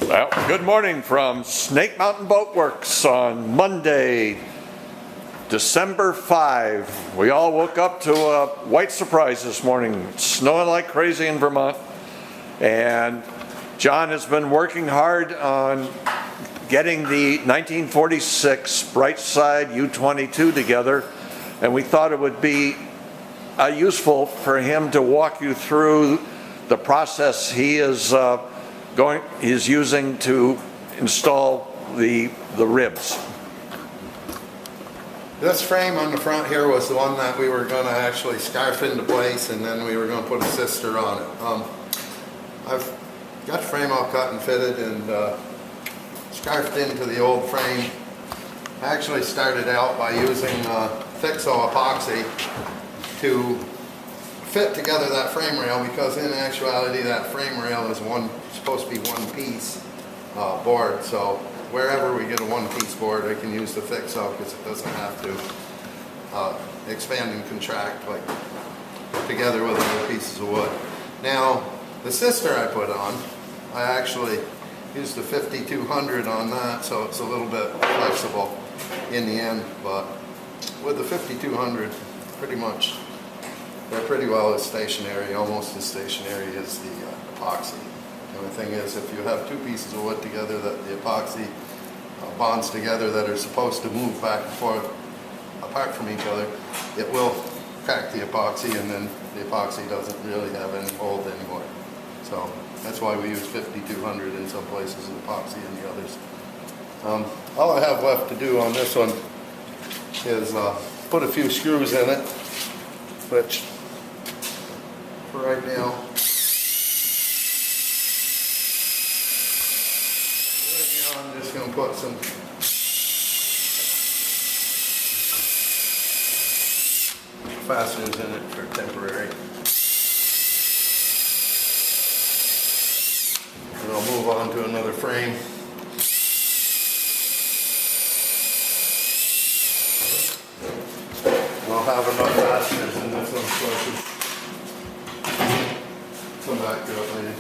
Well, good morning from Snake Mountain Boat Works on Monday, December 5. We all woke up to a white surprise this morning. It's snowing like crazy in Vermont, and John has been working hard on getting the 1946 Brightside U22 together, and we thought it would be useful for him to walk you through the process he is using to install the ribs. This frame on the front here was the one that we were going to actually scarf into place, and then we were going to put a sister on it. I've got the frame all cut and fitted and scarfed into the old frame. I actually started out by using Thixo epoxy to fit together that frame rail, because in actuality that frame rail is supposed to be one piece board. So wherever we get a one-piece board, I can use the Thixo because it doesn't have to expand and contract like together with other pieces of wood. Now the sister I put on, I actually used the 5200 on that, so it's a little bit flexible in the end, but with the 5200 pretty much they're pretty well as stationary, almost as stationary as the epoxy. The only thing is, if you have two pieces of wood together that the epoxy bonds together that are supposed to move back and forth apart from each other, it will crack the epoxy, and then the epoxy doesn't really have any hold anymore. So that's why we use 5200 in some places and epoxy in the others. All I have left to do on this one is put a few screws in it, which for right now, I'm just going to put some fasteners in it for temporary. And I'll move on to another frame. And I'll have enough fasteners in this one so I can come back to it later.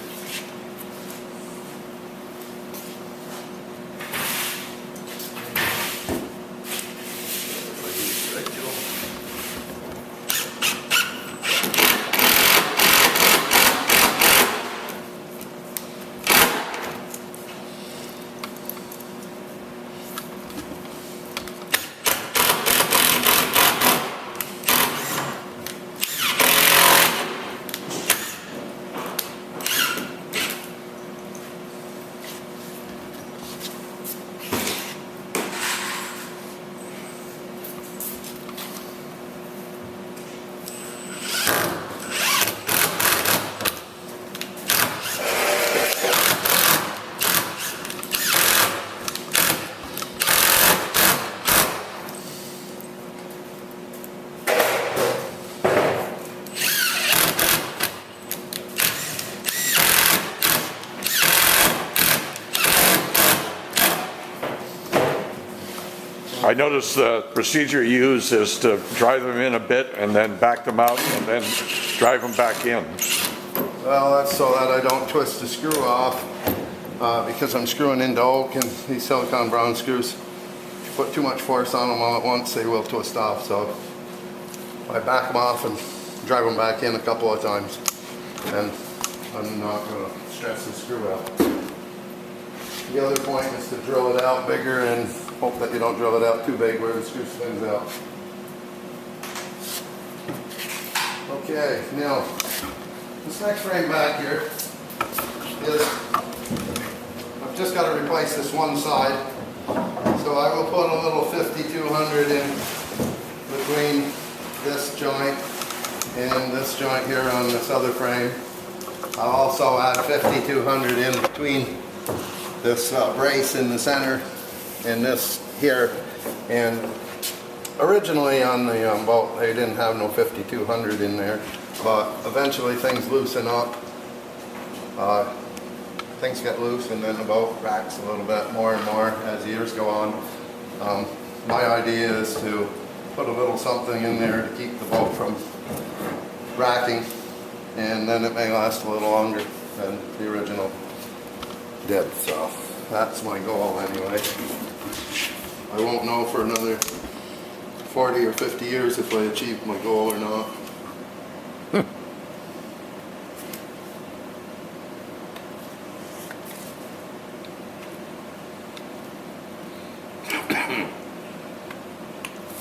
I noticed the procedure you use is to drive them in a bit and then back them out and then drive them back in. Well, that's so that I don't twist the screw off, because I'm screwing into oak, and these silicone brown screws, if you put too much force on them all at once, they will twist off. So I back them off and drive them back in a couple of times, and I'm not going to stress the screw out. The other point is to drill it out bigger and hope that you don't drill it out too big where the screw spins out. Okay, now this next frame back here is, I've just got to replace this one side, so I will put a little 5200 in between this joint and this joint here on this other frame. I'll also add 5200 in between this brace in the center and this here. And originally on the boat they didn't have no 5200 in there, but eventually things loosen up. Things get loose and then the boat cracks a little bit more and more as years go on. My idea is to put a little something in there to keep the boat from racking, and then it may last a little longer than the original. did, so that's my goal anyway. I won't know for another 40 or 50 years if I achieved my goal or not.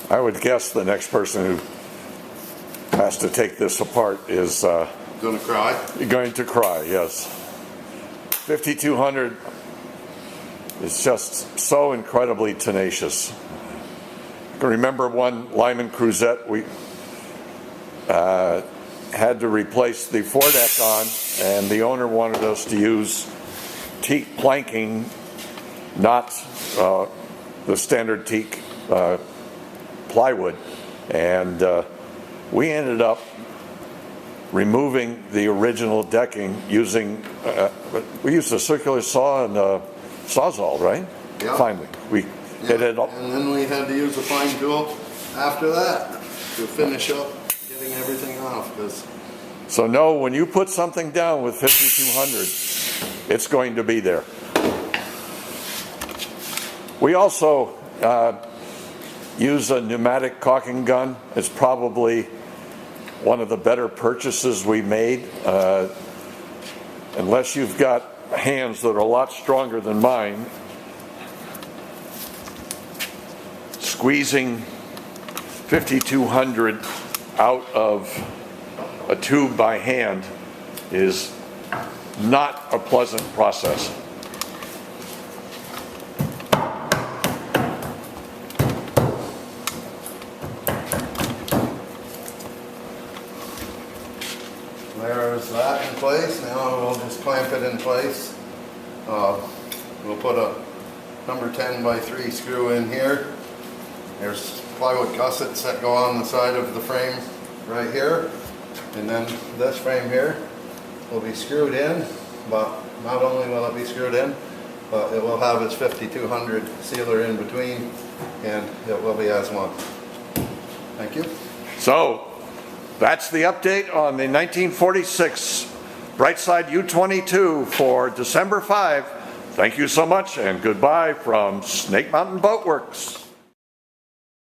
I would guess the next person who has to take this apart is Gonna cry? going to cry, yes. 5200 is just so incredibly tenacious. I can remember one Lyman Cruzette we had to replace the foredeck on, and the owner wanted us to use teak planking, not the standard teak plywood, and we ended up removing the original decking using we used a circular saw and a sawzall, right? Yeah. Finally, we hit it up. And then we had to use a fine tool after that to finish up getting everything off. So no, when you put something down with 5200, it's going to be there. We also use a pneumatic caulking gun. It's probably one of the better purchases we made. Unless you've got hands that are a lot stronger than mine, squeezing 5200 out of a tube by hand is not a pleasant process. There's that in place. Now we'll just clamp it in place. We'll put a number 10 by 3 screw in here. There's plywood gussets that go on the side of the frame right here. And then this frame here will be screwed in, but not only will it be screwed in, but it will have its 5200 sealer in between, and it will be as one. Thank you. So that's the update on the 1946 Brightside U22 for December 5. Thank you so much, and goodbye from Snake Mountain Boat Works.